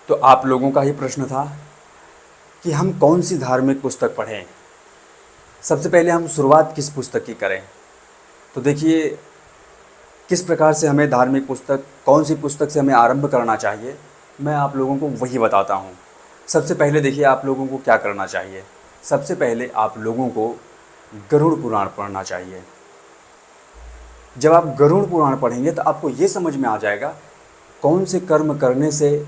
तो आप लोगों का ही प्रश्न था कि हम कौन सी धार्मिक पुस्तक पढ़ें। सबसे पहले हम शुरुआत किस पुस्तक की करें। तो देखिए, किस प्रकार से हमें धार्मिक पुस्तक, कौन सी पुस्तक से हमें आरंभ करना चाहिए, मैं आप लोगों को वही बताता हूँ। सबसे पहले देखिए, आप लोगों को क्या करना चाहिए। सबसे पहले आप लोगों को गरुड़ पुराण पढ़ना चाहिए। जब आप गरुड़ पुराण पढ़ेंगे तो आपको ये समझ में आ जाएगा कौन से कर्म करने से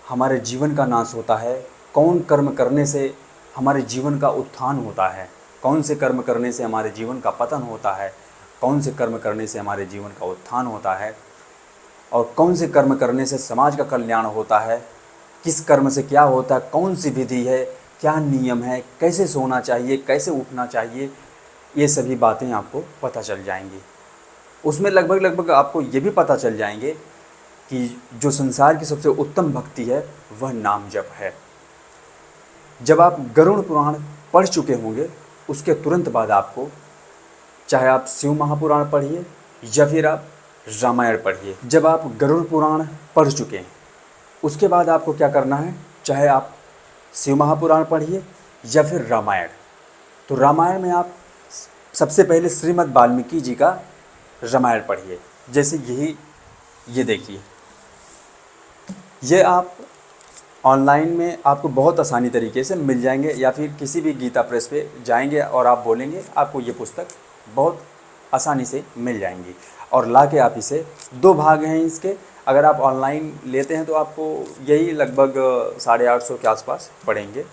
हमारे जीवन का नाश होता है, कौन कर्म करने से हमारे जीवन का उत्थान होता है, कौन से कर्म करने से हमारे जीवन का पतन होता है, कौन से कर्म करने से हमारे जीवन का उत्थान होता है, और कौन से कर्म करने से समाज का कल्याण होता है, किस कर्म से क्या होता है, कौन सी विधि है, क्या नियम है, कैसे सोना चाहिए, कैसे उठना चाहिए, ये सभी बातें आपको पता चल जाएंगी। उसमें लगभग लगभग आपको ये भी पता चल जाएंगे कि जो संसार की सबसे उत्तम भक्ति है वह नाम जप है। जब आप गरुड़ पुराण पढ़ चुके होंगे उसके तुरंत बाद आपको, चाहे आप शिव महापुराण पढ़िए या फिर आप रामायण पढ़िए, जब आप गरुड़ पुराण पढ़ चुके हैं उसके बाद आपको क्या करना है, चाहे आप शिव महापुराण पढ़िए या फिर रामायण। तो रामायण में आप सबसे पहले श्रीमद् वाल्मीकि जी का रामायण पढ़िए। जैसे ये देखिए, ये आप ऑनलाइन में आपको बहुत आसानी तरीके से मिल जाएंगे, या फिर किसी भी गीता प्रेस पे जाएंगे और आप बोलेंगे, आपको ये पुस्तक बहुत आसानी से मिल जाएंगी। और ला के आप इसे, 2 भाग हैं इसके, अगर आप ऑनलाइन लेते हैं तो आपको यही लगभग 850 के आसपास पड़ेंगे,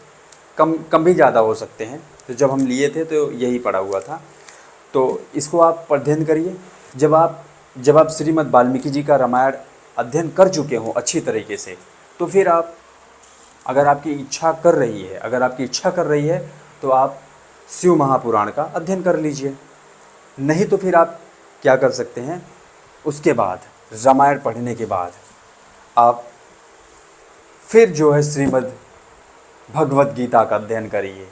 कम भी ज़्यादा हो सकते हैं। तो जब हम लिए थे तो यही पड़ा हुआ था। तो इसको आप अध्ययन करिए। जब आप श्रीमद् वाल्मीकि जी का रामायण अध्ययन कर चुके हों अच्छी तरीके से, तो फिर आप, अगर आपकी इच्छा कर रही है तो आप शिव महापुराण का अध्ययन कर लीजिए। नहीं तो फिर आप क्या कर सकते हैं, उसके बाद रामायण पढ़ने के बाद आप फिर जो है श्रीमद् भगवत गीता का अध्ययन करिए।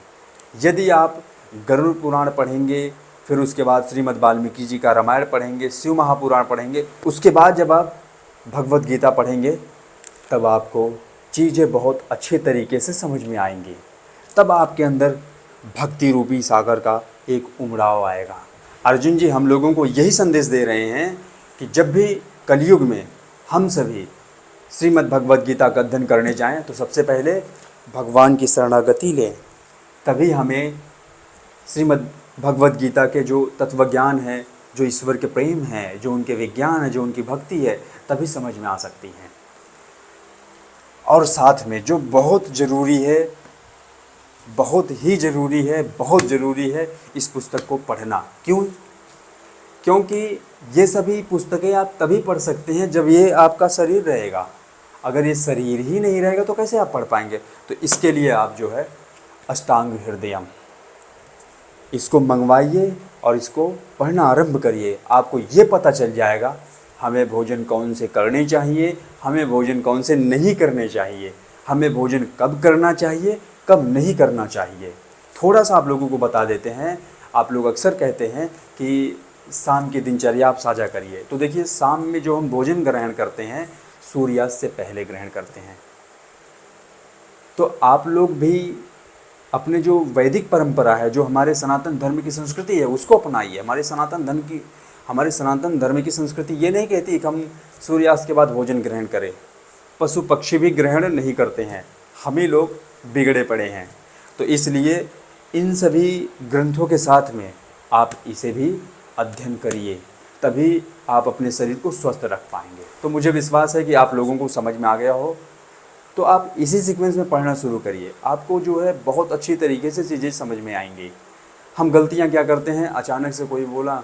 यदि आप गरुड़ पुराण पढ़ेंगे, फिर उसके बाद श्रीमद् वाल्मीकि जी का रामायण पढ़ेंगे, शिव महापुराण पढ़ेंगे, उसके बाद जब आप भगवत गीता पढ़ेंगे तब आपको चीज़ें बहुत अच्छे तरीके से समझ में आएंगी। तब आपके अंदर भक्ति रूपी सागर का एक उमड़ाव आएगा। अर्जुन जी हम लोगों को यही संदेश दे रहे हैं कि जब भी कलयुग में हम सभी श्रीमद् भगवत गीता का अध्ययन करने जाएं तो सबसे पहले भगवान की शरणागति लें। तभी हमें श्रीमद् भगवत गीता के जो तत्वज्ञान है, जो ईश्वर के प्रेम है, जो उनके विज्ञान है, जो उनकी भक्ति है, तभी समझ में आ सकती हैं। और साथ में जो बहुत ज़रूरी है, बहुत ज़रूरी है इस पुस्तक को पढ़ना। क्योंकि ये सभी पुस्तकें आप तभी पढ़ सकते हैं जब ये आपका शरीर रहेगा। अगर ये शरीर ही नहीं रहेगा तो कैसे आप पढ़ पाएंगे। तो इसके लिए आप जो है अष्टांग हृदयम, इसको मंगवाइए और इसको पढ़ना आरंभ करिए। आपको ये पता चल जाएगा हमें भोजन कौन से करने चाहिए, हमें भोजन कौन से नहीं करने चाहिए, हमें भोजन कब करना चाहिए, कब नहीं करना चाहिए। थोड़ा सा आप लोगों को बता देते हैं। आप लोग अक्सर कहते हैं कि शाम की दिनचर्या आप साझा करिए। तो देखिए, शाम में जो हम भोजन ग्रहण करते हैं सूर्यास्त से पहले ग्रहण करते हैं। तो आप लोग भी अपने जो वैदिक परंपरा है, जो हमारे सनातन धर्म की संस्कृति है, उसको अपनाइए। हमारे सनातन धर्म की संस्कृति ये नहीं कहती कि हम सूर्यास्त के बाद भोजन ग्रहण करें। पशु पक्षी भी ग्रहण नहीं करते हैं, हम ही लोग बिगड़े पड़े हैं। तो इसलिए इन सभी ग्रंथों के साथ में आप इसे भी अध्ययन करिए, तभी आप अपने शरीर को स्वस्थ रख पाएंगे। तो मुझे विश्वास है कि आप लोगों को समझ में आ गया हो। तो आप इसी सीक्वेंस में पढ़ना शुरू करिए, आपको जो है बहुत अच्छी तरीके से चीज़ें समझ में आएंगी। हम गलतियाँ क्या करते हैं, अचानक से कोई बोला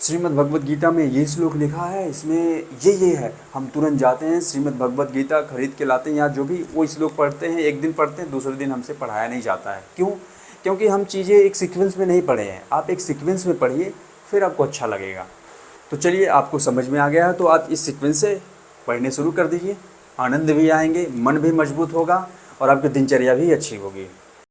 श्रीमद् भगवत गीता में ये श्लोक लिखा है, इसमें ये है, हम तुरंत जाते हैं श्रीमद् भगवत गीता खरीद के लाते हैं, या जो भी वो श्लोक पढ़ते हैं, एक दिन पढ़ते हैं, दूसरे दिन हमसे पढ़ाया नहीं जाता है। क्यों? क्योंकि हम चीज़ें एक सीक्वेंस में नहीं पढ़े हैं। आप एक सीक्वेंस में पढ़िए, फिर आपको अच्छा लगेगा। तो चलिए, आपको समझ में आ गया है तो आप इस सीक्वेंस से पढ़ने शुरू कर दीजिए। आनंद भी आएंगे, मन भी मजबूत होगा और आपकी दिनचर्या भी अच्छी होगी।